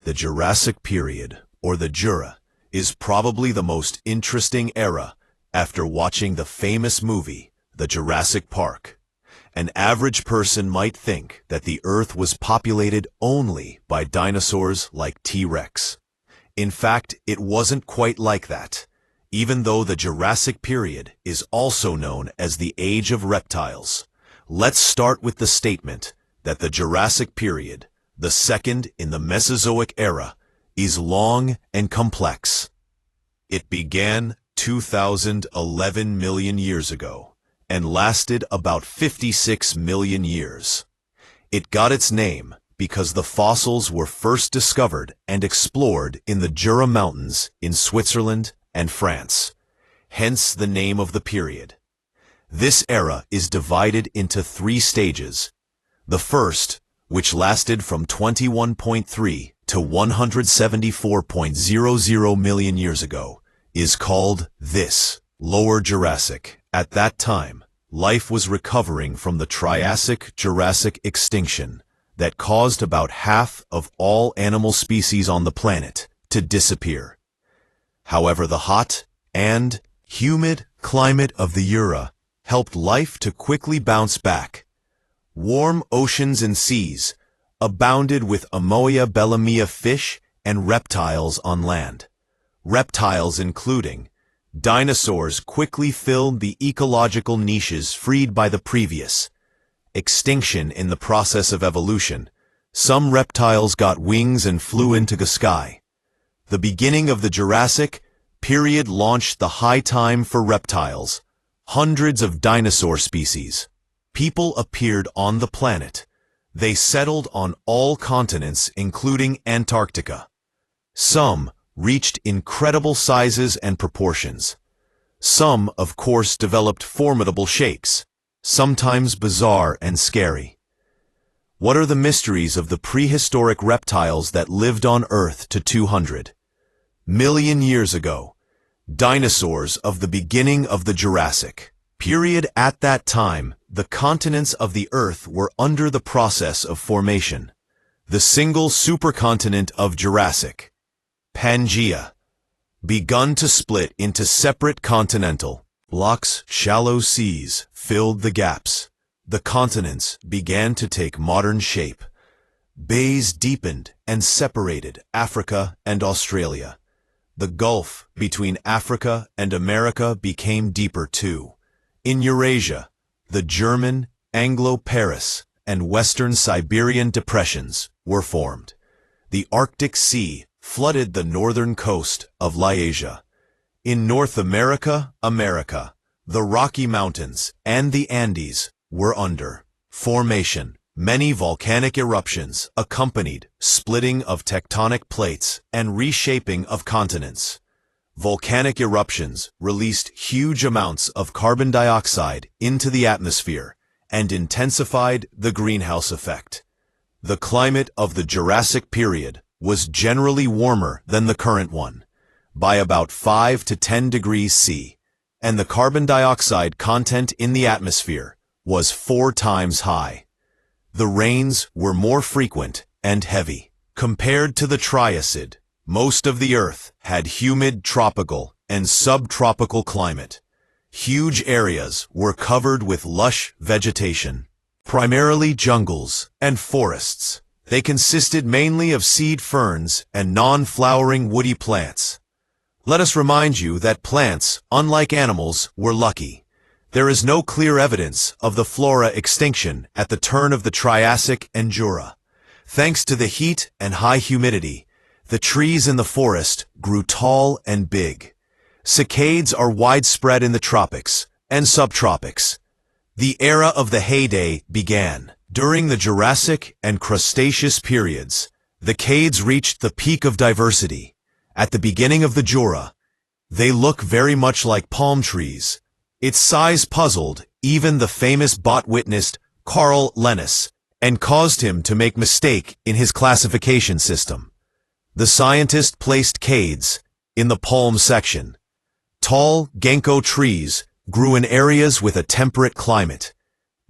The Jurassic Period, or the Jura, is probably the most interesting era after watching the famous movie, The Jurassic Park. An average person might think that the Earth was populated only by dinosaurs like T-Rex. In fact, it wasn't quite like that, even though the Jurassic Period is also known as the Age of Reptiles. Let's start with the statement that the Jurassic Period, the second in the Mesozoic era, is long and complex. It began 2,011 million years ago and lasted about 56 million years. It got its name because the fossils were first discovered and explored in the Jura Mountains in Switzerland and France, hence the name of the period. This era is divided into 3 stages. The first, which lasted from 21.3 to 174.00 million years ago, is called this Lower Jurassic. At that time, life was recovering from the Triassic-Jurassic extinction that caused about half of all animal species on the planet to disappear. However, the hot and humid climate of the Jura helped life to quickly bounce back. Warm oceans and seas abounded with Amoia bellamia fish and reptiles on land. Reptiles including dinosaurs quickly filled the ecological niches freed by the previous extinction. In the process of evolution, some reptiles got wings and flew into the sky. The beginning of the Jurassic Period launched the high time for reptiles. Hundreds of dinosaur species. People appeared on the planet. They settled on all continents, including Antarctica. Some reached incredible sizes and proportions. Some, of course, developed formidable shapes, sometimes bizarre and scary. What are the mysteries of the prehistoric reptiles that lived on Earth to 200 million years ago? Dinosaurs of the beginning of the Jurassic Period. At that time, the continents of the Earth were under the process of formation. The single supercontinent of Jurassic, Pangaea, begun to split into separate continental blocks. Shallow seas filled the gaps. The continents began to take modern shape. Bays deepened and separated Africa and Australia. The gulf between Africa and America became deeper too. In Eurasia, the German, Anglo-Paris, and Western Siberian depressions were formed. The Arctic Sea flooded the northern coast of Laurasia. In North America, the Rocky Mountains and the Andes were under formation. Many volcanic eruptions accompanied splitting of tectonic plates and reshaping of continents. Volcanic eruptions released huge amounts of carbon dioxide into the atmosphere and intensified the greenhouse effect. The climate of the Jurassic Period was generally warmer than the current one, by about 5 to 10 degrees C, and the carbon dioxide content in the atmosphere was 4 times high. The rains were more frequent and heavy. Compared to the Triassic, most of the Earth had humid tropical and subtropical climate. Huge areas were covered with lush vegetation, primarily jungles and forests. They consisted mainly of seed ferns and non-flowering woody plants. Let us remind you that plants, unlike animals, were lucky. There is no clear evidence of the flora extinction at the turn of the Triassic and Jura. Thanks to the heat and high humidity, the trees in the forest grew tall and big. Cicadas are widespread in the tropics and subtropics. The era of the heyday began. During the Jurassic and Cretaceous periods, the cicadas reached the peak of diversity. At the beginning of the Jura, they look very much like palm trees. Its size puzzled even the famous bot witness Carl Linnaeus and caused him to make mistake in his classification system. The scientist placed cicadas in the palm section. Tall ginkgo trees grew in areas with a temperate climate.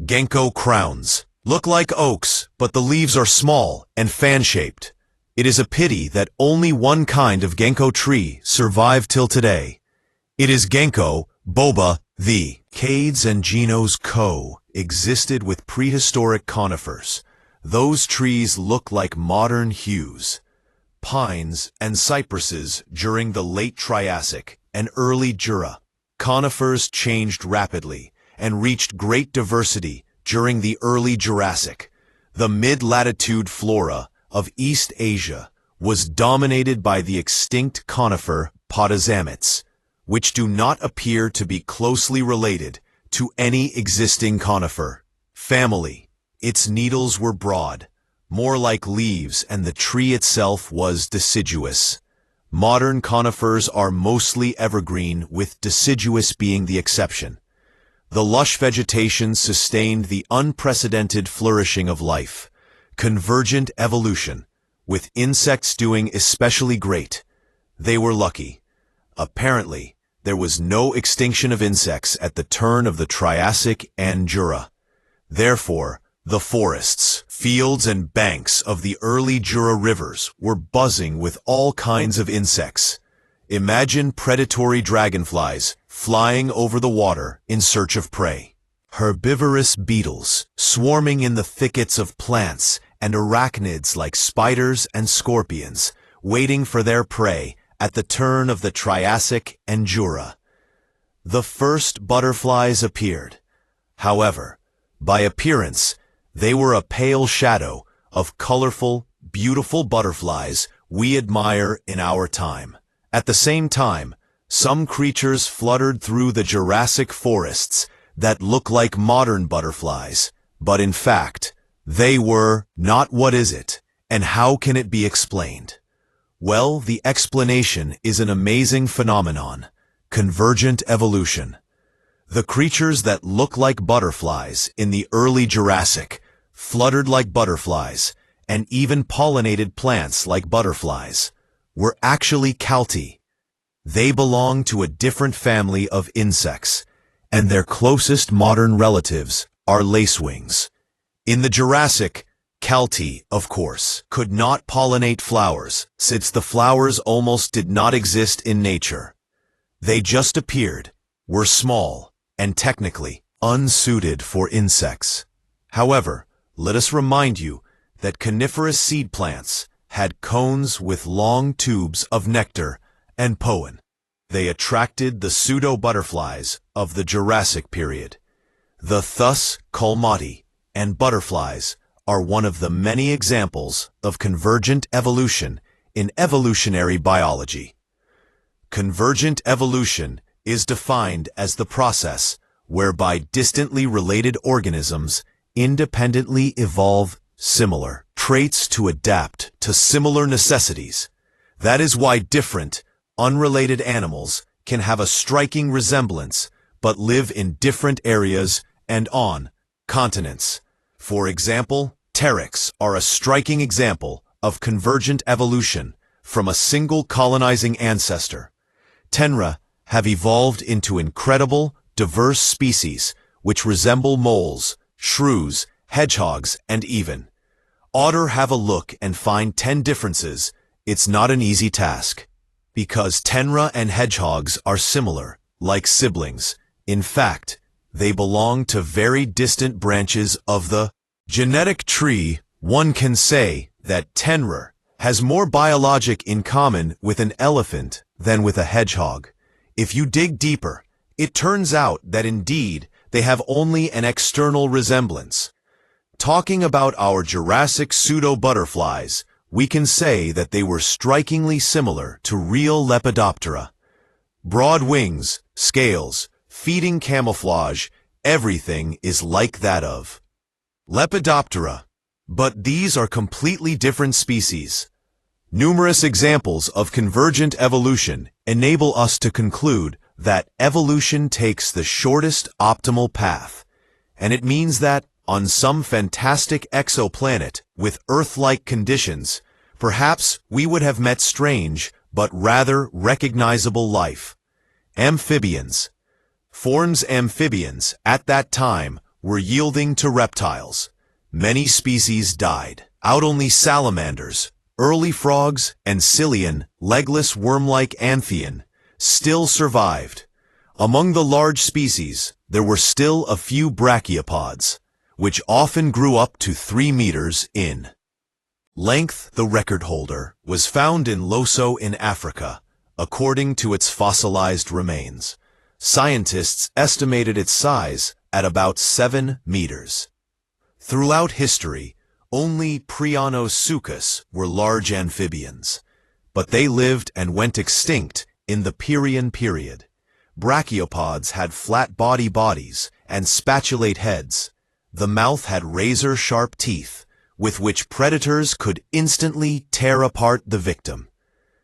Ginkgo crowns look like oaks, but the leaves are small and fan-shaped. It is a pity that only one kind of ginkgo tree survived till today. It is ginkgo boba. The Cades and Genos co-existed with prehistoric conifers. Those trees look like modern hues. Pines and cypresses during the late Triassic and early Jura. Conifers changed rapidly and reached great diversity during the early Jurassic. The mid-latitude flora of East Asia was dominated by the extinct conifer podizamids, which do not appear to be closely related to any existing conifer family. Its needles were broad, more like leaves, and the tree itself was deciduous. Modern conifers are mostly evergreen, with deciduous being the exception. The lush vegetation sustained the unprecedented flourishing of life. Convergent evolution, with insects doing especially great. They were lucky. Apparently, there was no extinction of insects at the turn of the Triassic and Jura. Therefore, the forests, fields, and banks of the early Jura rivers were buzzing with all kinds of insects. Imagine predatory dragonflies flying over the water in search of prey. Herbivorous beetles swarming in the thickets of plants, and arachnids like spiders and scorpions waiting for their prey at the turn of the Triassic and Jura. The first butterflies appeared. However, by appearance, they were a pale shadow of colorful, beautiful butterflies we admire in our time. At the same time, some creatures fluttered through the Jurassic forests that look like modern butterflies, but in fact, they were not. What is it, and how can it be explained? Well, the explanation is an amazing phenomenon: convergent evolution. The creatures that look like butterflies in the early Jurassic fluttered like butterflies and even pollinated plants like butterflies were actually Calti. They belong to a different family of insects, and their closest modern relatives are lacewings. In the Jurassic, Calti, of course, could not pollinate flowers, since the flowers almost did not exist in nature. They just appeared, were small, and technically unsuited for insects. However, let us remind you that coniferous seed plants had cones with long tubes of nectar and pollen. They attracted the pseudo-butterflies of the Jurassic period. The thus colmati and butterflies are one of the many examples of convergent evolution in evolutionary biology. Convergent evolution is defined as the process whereby distantly related organisms independently evolve similar traits to adapt to similar necessities. That is why different, unrelated animals can have a striking resemblance but live in different areas and on continents. For example, pteryx are a striking example of convergent evolution from a single colonizing ancestor. Tenra have evolved into incredible, diverse species which resemble moles, shrews, hedgehogs, and even otter. Have a look and find 10 differences. It's not an easy task, because tenra and hedgehogs are similar, like siblings. In fact, they belong to very distant branches of the genetic tree. One can say that tenra has more biologic in common with an elephant than with a hedgehog. If you dig deeper, it turns out that indeed they have only an external resemblance. Talking about our Jurassic pseudo-butterflies, we can say that they were strikingly similar to real Lepidoptera. Broad wings, scales, feeding camouflage, everything is like that of Lepidoptera. But these are completely different species. Numerous examples of convergent evolution enable us to conclude that evolution takes the shortest optimal path, and it means that on some fantastic exoplanet with Earth-like conditions, perhaps we would have met strange but rather recognizable life. Amphibians. Ferns amphibians at that time were yielding to reptiles. Many species died out. Only salamanders, early frogs, and Cilian, legless worm-like amphibian, still survived. Among the large species, there were still a few brachiopods, which often grew up to 3 meters in length. The record holder was found in Loso in Africa, according to its fossilized remains. Scientists estimated its size at about 7 meters. Throughout history, only Prionosuchus were large amphibians, but they lived and went extinct in the Permian period. Brachiopods had flat bodies and spatulate heads. The mouth had razor-sharp teeth, with which predators could instantly tear apart the victim.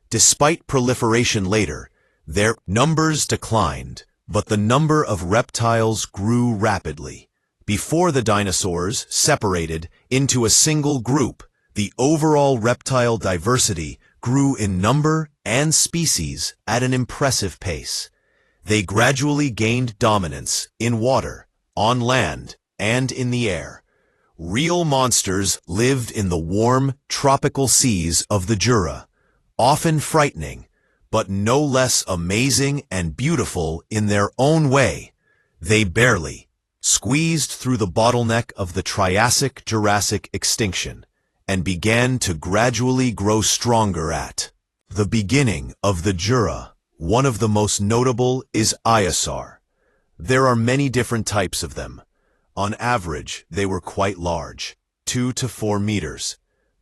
Despite proliferation later, their numbers declined, but the number of reptiles grew rapidly. Before the dinosaurs separated into a single group, the overall reptile diversity grew in number and species at an impressive pace. They gradually gained dominance in water, on land, and in the air. Real monsters lived in the warm, tropical seas of the Jura, often frightening, but no less amazing and beautiful in their own way. They barely squeezed through the bottleneck of the Triassic-Jurassic extinction and began to gradually grow stronger at the beginning of the Jura. One of the most notable is Anchisaurus. There are many different types of them. On average, they were quite large, 2 to 4 meters.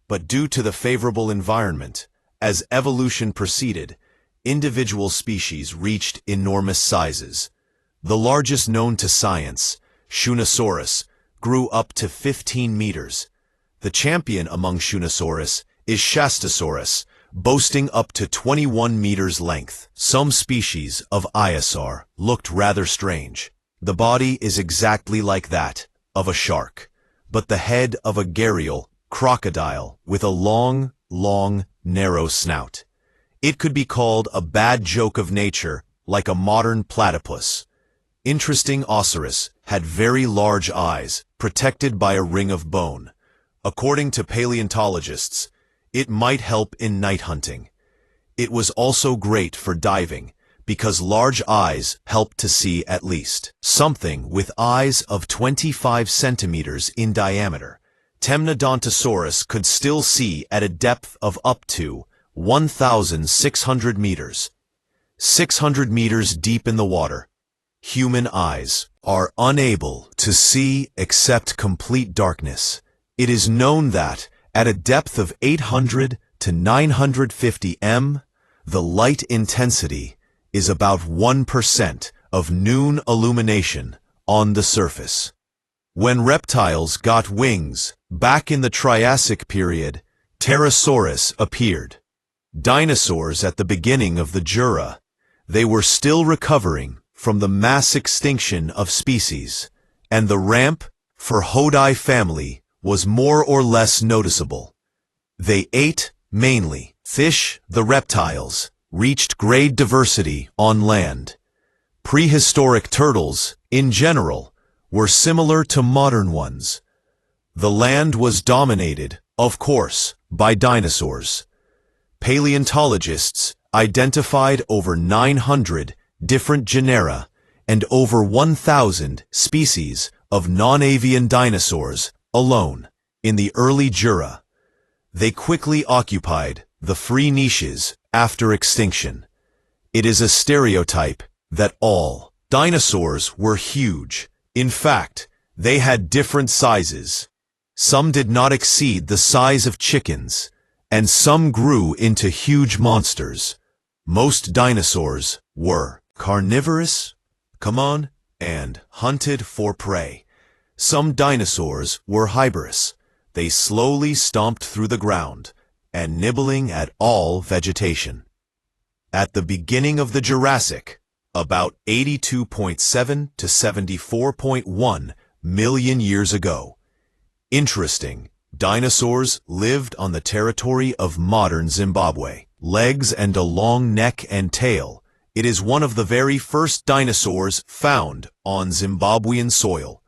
But due to the favorable environment, as evolution proceeded, individual species reached enormous sizes. The largest known to science, Dinosaurus, grew up to 15 meters. The champion among Dinosaurs is Shastasaurus, boasting up to 21 meters length. Some species of Anchisaurus looked rather strange. The body is exactly like that of a shark, but the head of a gharial crocodile with a long, narrow snout. It could be called a bad joke of nature, like a modern platypus. Interesting Osaurus had very large eyes, protected by a ring of bone. According to paleontologists, it might help in night hunting. It was also great for diving, because large eyes helped to see at least something with eyes of 25 centimeters in diameter. Temnodontosaurus could still see at a depth of up to 1,600 meters. 600 meters deep in the water. Human eyes are unable to see except complete darkness. It is known that, at a depth of 800 to 950 m, the light intensity is about 1% of noon illumination on the surface. When reptiles got wings, back in the Triassic period, Pterosaurus appeared. Dinosaurs at the beginning of the Jura. They were still recovering from the mass extinction of species, and the ramp for Hodai family was more or less noticeable. They ate, mainly, fish. The reptiles reached great diversity on land. Prehistoric turtles, in general, were similar to modern ones. The land was dominated, of course, by dinosaurs. Paleontologists identified over 900 different genera and over 1,000 species of non-avian dinosaurs alone in the early Jura. They quickly occupied the free niches after extinction. It is a stereotype that all dinosaurs were huge. In fact, they had different sizes. Some did not exceed the size of chickens, and some grew into huge monsters. Most dinosaurs were carnivorous, and hunted for prey. Some dinosaurs were herbivorous. They slowly stomped through the ground and nibbling at all vegetation. At the beginning of the Jurassic, about 82.7 to 74.1 million years ago. Interesting, dinosaurs lived on the territory of modern Zimbabwe. Legs and a long neck and tail. It is one of the very first dinosaurs found on Zimbabwean soil.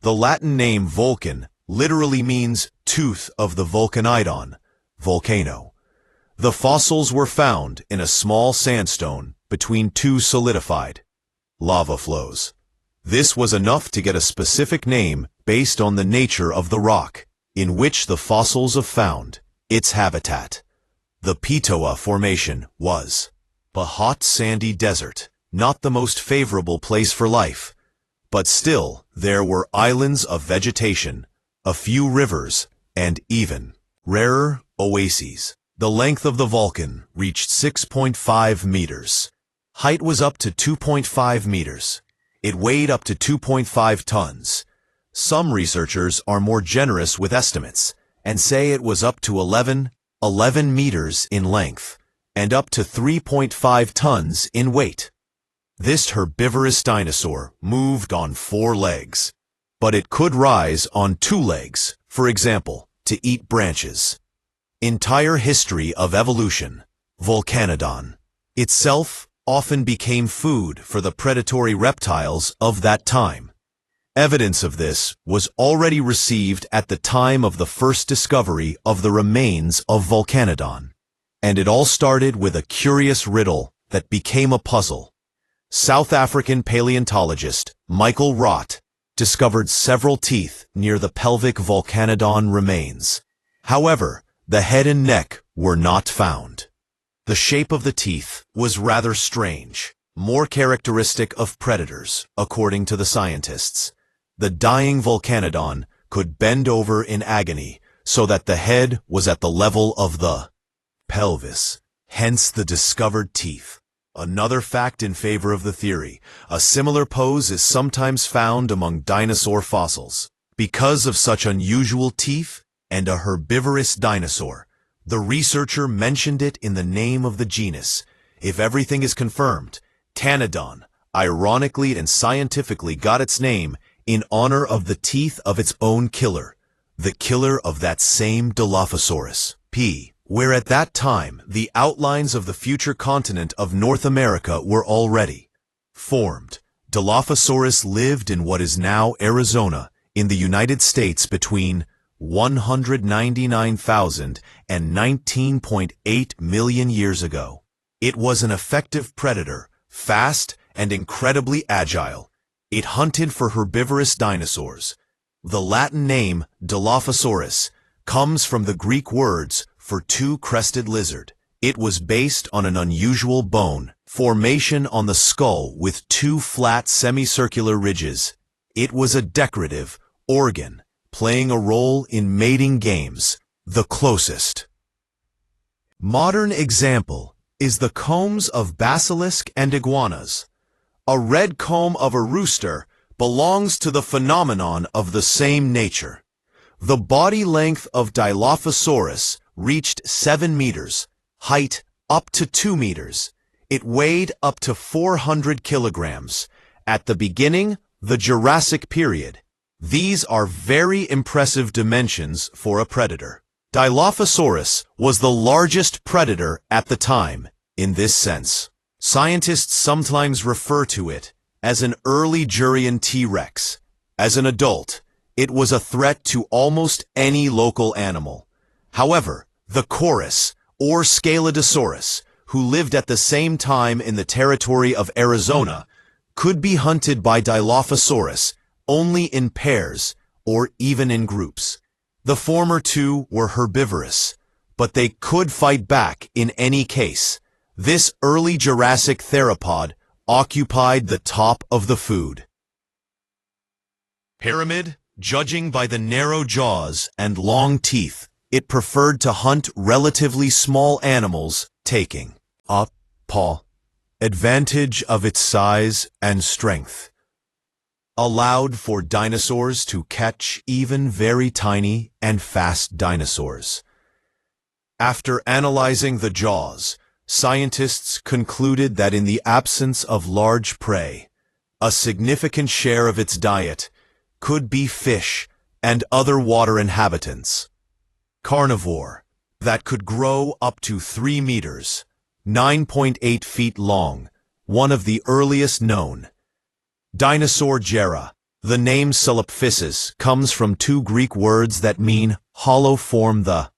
The Latin name Vulcan literally means tooth of the Vulcanidon. volcano. The fossils were found in a small sandstone between two solidified lava flows. This was enough to get a specific name based on the nature of the rock in which the fossils are found, its habitat. The Pitoa Formation was a hot sandy desert, not the most favorable place for life. But still, there were islands of vegetation, a few rivers, and even rarer oases. The length of the volcan reached 6.5 meters. Height was up to 2.5 meters. It weighed up to 2.5 tons. Some researchers are more generous with estimates and say it was up to 11 meters in length and up to 3.5 tons in weight. This herbivorous dinosaur moved on 4 legs, but it could rise on 2 legs, for example, to eat branches. Entire history of evolution, Volcanodon itself often became food for the predatory reptiles of that time. Evidence of this was already received at the time of the first discovery of the remains of Volcanodon, and it all started with a curious riddle that became a puzzle. South African paleontologist Michael Rott discovered several teeth near the pelvic Volcanodon remains. However, the head and neck were not found. The shape of the teeth was rather strange, more characteristic of predators, according to the scientists. The dying Volcanodon could bend over in agony so that the head was at the level of the pelvis, hence the discovered teeth. Another fact in favor of the theory, a similar pose is sometimes found among dinosaur fossils. Because of such unusual teeth and a herbivorous dinosaur, the researcher mentioned it in the name of the genus. If everything is confirmed, Pteranodon, ironically and scientifically, got its name in honor of the teeth of its own killer, the killer of that same Dilophosaurus, where at that time the outlines of the future continent of North America were already formed. Dilophosaurus lived in what is now Arizona in the United States between 199,000 and 19.8 million years ago. It was an effective predator, fast and incredibly agile. It hunted for herbivorous dinosaurs. The Latin name Dilophosaurus comes from the Greek words for two-crested lizard. It was based on an unusual bone formation on the skull with 2 flat semicircular ridges. It was a decorative organ, playing a role in mating games. The closest modern example is the combs of basilisk and iguanas. A red comb of a rooster belongs to the phenomenon of the same nature. The body length of Dilophosaurus reached 7 meters, height up to 2 meters. It weighed up to 400 kilograms. At the beginning, the Jurassic Period. These are very impressive dimensions for a predator. Dilophosaurus was the largest predator at the time, in this sense. Scientists sometimes refer to it as an early Jurassic T-Rex. As an adult, it was a threat to almost any local animal. However, the chorus, or Scaledosaurus, who lived at the same time in the territory of Arizona, could be hunted by Dilophosaurus only in pairs or even in groups. The former two were herbivorous, but they could fight back in any case. This early Jurassic theropod occupied the top of the food pyramid. Judging by the narrow jaws and long teeth, it preferred to hunt relatively small animals, taking advantage of its size and strength. Allowed for dinosaurs to catch even very tiny and fast dinosaurs. After analyzing the jaws, scientists concluded that in the absence of large prey, a significant share of its diet could be fish and other water inhabitants. Carnivore that could grow up to 3 meters, 9.8 feet long, one of the earliest known. Dinosaur gera. The name Silophysis comes from 2 Greek words that mean hollow form. The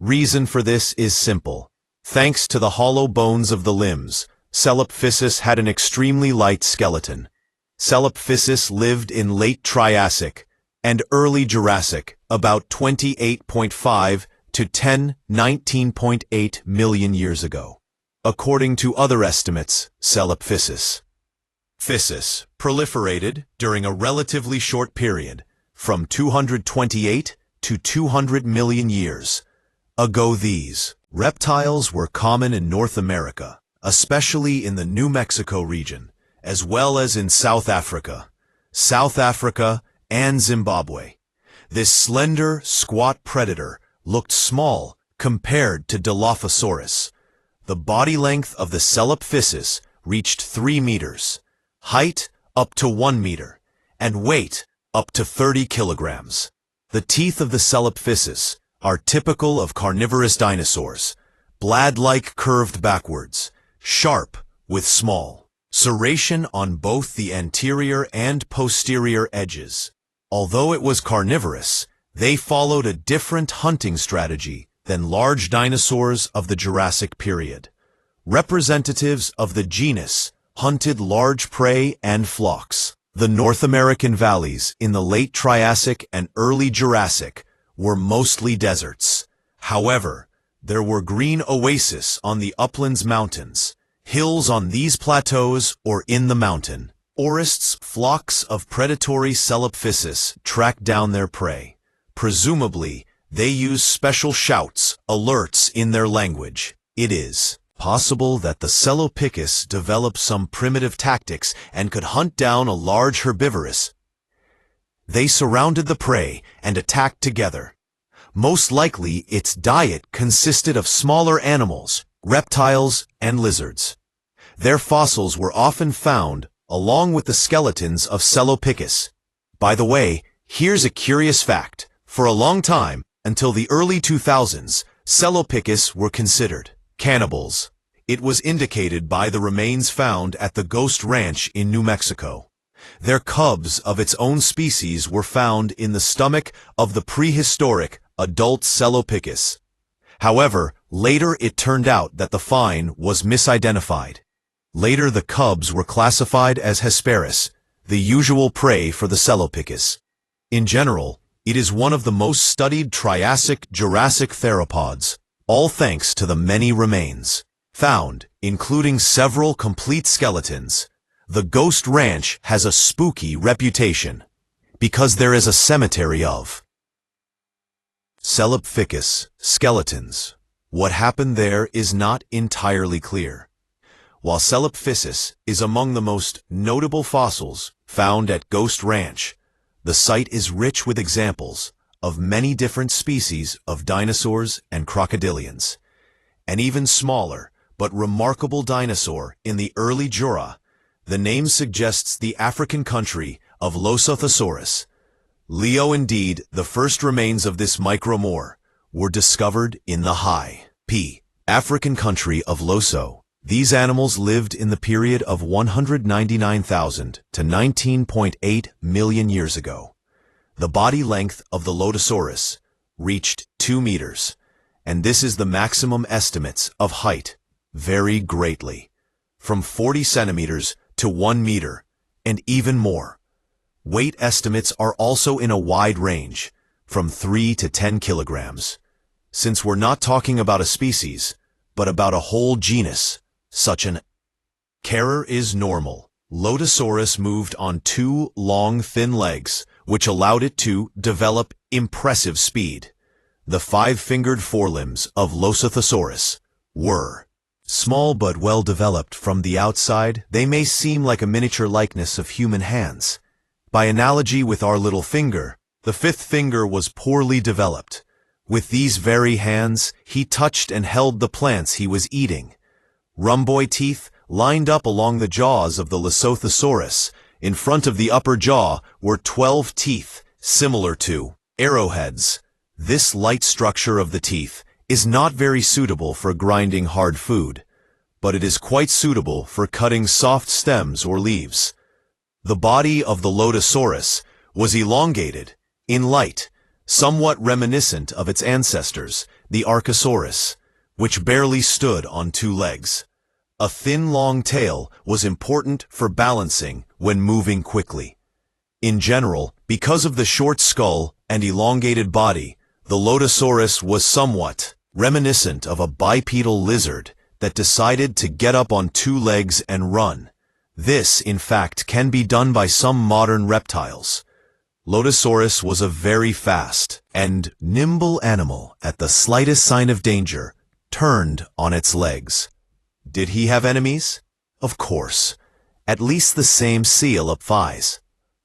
Reason for this is simple. Thanks to the hollow bones of the limbs, Dilophosaurus had an extremely light skeleton. Dilophosaurus lived in late Triassic and early Jurassic, about 28.5 to 19.8 million years ago. According to other estimates, Dilophosaurus proliferated during a relatively short period, from 228 to 200 million years ago. These reptiles were common in North America, especially in the New Mexico region, as well as in South Africa, and Zimbabwe. This slender, squat predator looked small compared to Dilophosaurus. The body length of the Dilophosaurus reached 3 meters, height up to 1 meter, and weight up to 30 kilograms. The teeth of the Dilophosaurus are typical of carnivorous dinosaurs, blade-like curved backwards, sharp with small serration on both the anterior and posterior edges. Although it was carnivorous, they followed a different hunting strategy than large dinosaurs of the Jurassic period. Representatives of the genus hunted large prey and flocks. The North American valleys in the late Triassic and early Jurassic were mostly deserts. However, there were green oases on the uplands mountains, hills on these plateaus or in the mountain forests. Flocks of predatory Dilophosaurus tracked down their prey. Presumably, they used special shouts, alerts in their language. It is possible that the Dilophosaurus developed some primitive tactics and could hunt down a large herbivorous. They surrounded the prey and attacked together. Most likely, its diet consisted of smaller animals, reptiles, and lizards. Their fossils were often found along with the skeletons of Dilophosaurus. By the way, here's a curious fact. For a long time, until the early 2000s, Dilophosaurus were considered cannibals. It was indicated by the remains found at the Ghost Ranch in New Mexico. Their cubs of its own species were found in the stomach of the prehistoric adult Dilophosaurus. However, later it turned out that the find was misidentified. Later the cubs were classified as Hesperus, the usual prey for the Dilophosaurus. In general, it is one of the most studied Triassic-Jurassic theropods, all thanks to the many remains found, including several complete skeletons. The Ghost Ranch has a spooky reputation because there is a cemetery of Dilophosaurus skeletons. What happened there is not entirely clear. While Dilophosaurus is among the most notable fossils found at Ghost Ranch, the site is rich with examples of many different species of dinosaurs and crocodilians. An even smaller but remarkable dinosaur in the early Jura, the name suggests the African country of Dilophosaurus. Indeed, the first remains of this micromore were discovered in the high African country of Loso. These animals lived in the period of 199,000 to 19.8 million years ago. The body length of the Dilophosaurus reached 2 meters, and this is the maximum. Estimates of height vary greatly, from 40 centimeters to 1 meter, and even more. Weight estimates are also in a wide range, from 3 to 10 kilograms. Since we're not talking about a species, but about a whole genus, such an error is normal. Dilophosaurus moved on 2 long, thin legs, which allowed it to develop impressive speed. The 5-fingered forelimbs of Dilophosaurus were small but well developed. From the outside, they may seem like a miniature likeness of human hands. By analogy with our little finger, the 5th finger was poorly developed. With these very hands, he touched and held the plants he was eating. Rhomboid teeth lined up along the jaws of the Dilophosaurus. In front of the upper jaw were 12 teeth, similar to arrowheads. This light structure of the teeth is not very suitable for grinding hard food, but it is quite suitable for cutting soft stems or leaves. The body of the Dilophosaurus was elongated, in light, somewhat reminiscent of its ancestors, the Anchisaurus, which barely stood on two legs. A thin, long tail was important for balancing when moving quickly. In general, because of the short skull and elongated body, the Dilophosaurus was somewhat reminiscent of a bipedal lizard that decided to get up on two legs and run. This, in fact, can be done by some modern reptiles. Dilophosaurus was a very fast and nimble animal. At the slightest sign of danger, turned on its legs. Did he have enemies? Of course. At least the same Sauropods.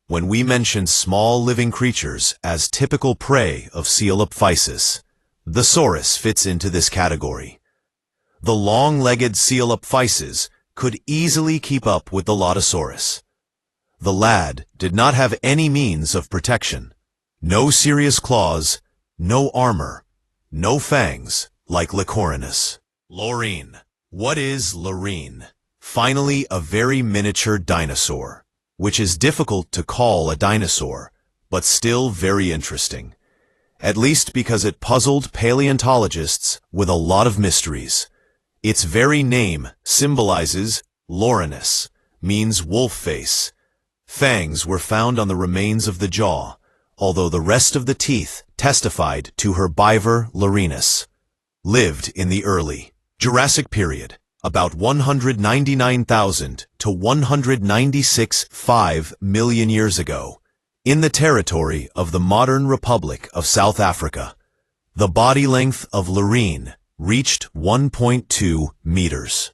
When we mention small living creatures as typical prey of Sauropods, the Saurus fits into this category. The long-legged Sauropods could easily keep up with the Dilophosaurus. The lad did not have any means of protection. No serious claws, no armor, no fangs like Lycorinus. Lorine. What is Lorine? Finally, a very miniature dinosaur, which is difficult to call a dinosaur, but still very interesting. At least because it puzzled paleontologists with a lot of mysteries. Its very name symbolizes Lorinus, means wolf face. Fangs were found on the remains of the jaw, although the rest of the teeth testified to herbivore Lorinus. Lived in the early Jurassic Period, about 199,000 to 196.5 million years ago, in the territory of the modern Republic of South Africa. The body length of Lorine reached 1.2 meters.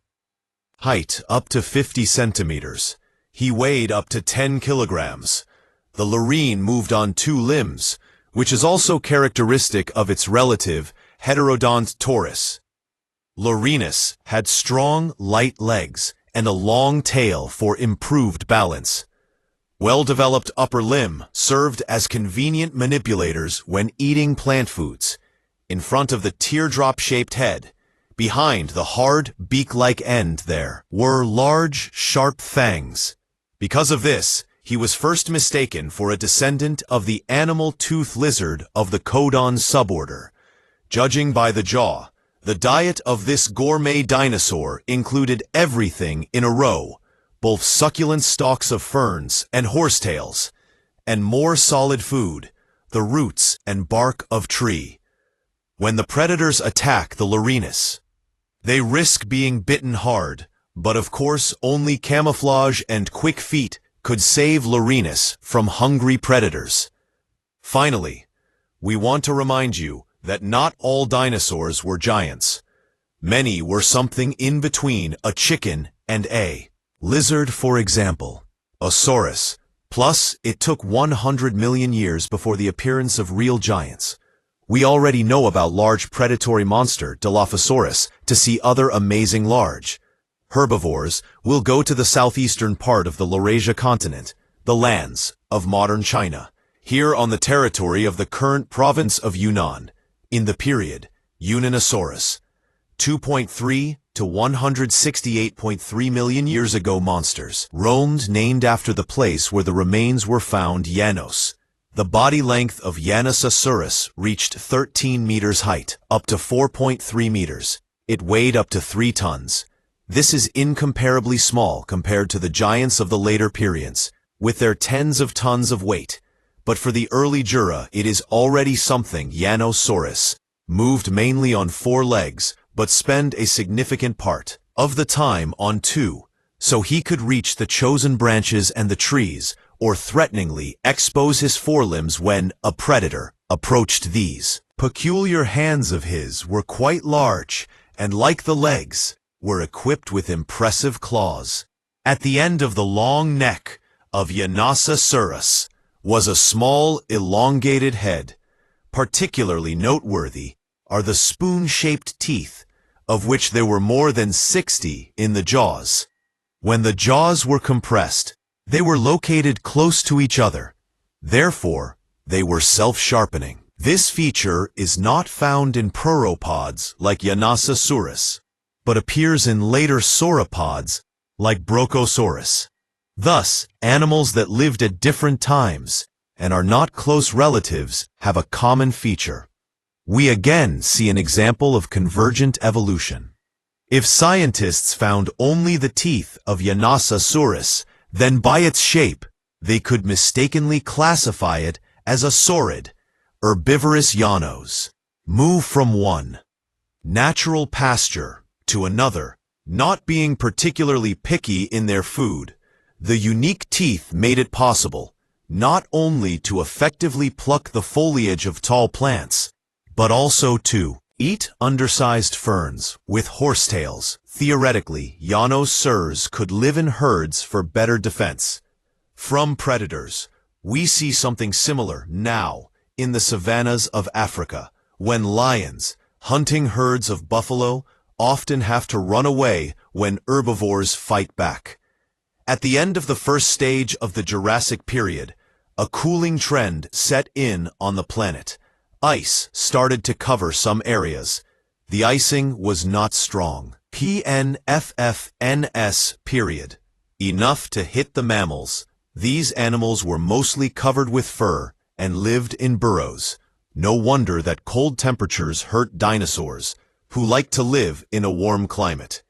Height up to 50 centimeters. He weighed up to 10 kilograms. The Lorine moved on two limbs, which is also characteristic of its relative Heterodontaurus. Lorinus had strong, light legs and a long tail for improved balance. Well-developed upper limb served as convenient manipulators when eating plant foods. In front of the teardrop-shaped head, behind the hard, beak-like end there, were large, sharp fangs. Because of this, he was first mistaken for a descendant of the animal-tooth lizard of the Codon suborder. Judging by the jaw, the diet of this gourmet dinosaur included everything in a row, both succulent stalks of ferns and horsetails, and more solid food, the roots and bark of tree. When the predators attack the Lorinus, they risk being bitten hard, but of course only camouflage and quick feet could save Lorinus from hungry predators. Finally, we want to remind you that not all dinosaurs were giants. Many were something in between a chicken and a lizard, for example, a saurus. Plus, it took 100 million years before the appearance of real giants. We already know about large predatory monster Dilophosaurus to see other amazing large herbivores. Will go to the southeastern part of the Laurasia continent, the lands of modern China, here on the territory of the current province of Yunnan. In the period, Unanosaurus, 2.3 to 168.3 million years ago monsters, roamed, named after the place where the remains were found, Janos. The body length of Anchisaurus reached 13 meters height, up to 4.3 meters. It weighed up to 3 tons. This is incomparably small compared to the giants of the later periods, with their tens of tons of weight. But for the early Jura, it is already something. Anchisaurus moved mainly on 4 legs, but spent a significant part of the time on 2, so he could reach the chosen branches and the trees, or threateningly expose his forelimbs when a predator approached these. Peculiar hands of his were quite large, and like the legs, were equipped with impressive claws. At the end of the long neck of Anchisaurus was a small, elongated head. Particularly noteworthy are the spoon-shaped teeth, of which there were more than 60 in the jaws. When the jaws were compressed, they were located close to each other. Therefore, they were self-sharpening. This feature is not found in Sauropods like Anchisaurus, but appears in later sauropods like Brachiosaurus. Thus, animals that lived at different times and are not close relatives have a common feature. We again see an example of convergent evolution. If scientists found only the teeth of Anchisaurus, then by its shape, they could mistakenly classify it as a saurid, herbivorous llanos. Move from one natural pasture to another, not being particularly picky in their food. The unique teeth made it possible not only to effectively pluck the foliage of tall plants, but also to eat undersized ferns with horsetails. Theoretically, Dinosaurs could live in herds for better defense from predators. We see something similar now in the savannas of Africa, when lions, hunting herds of buffalo, often have to run away when herbivores fight back. At the end of the first stage of the Jurassic Period, a cooling trend set in on the planet. Ice started to cover some areas. The icing was not strong. PNFFNS period. Enough to hit the mammals. These animals were mostly covered with fur and lived in burrows. No wonder that cold temperatures hurt dinosaurs, who like to live in a warm climate.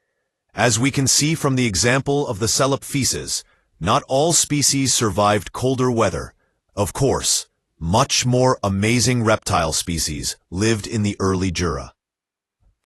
As we can see from the example of the Sauropods, not all species survived colder weather. Of course, much more amazing reptile species lived in the early Jura.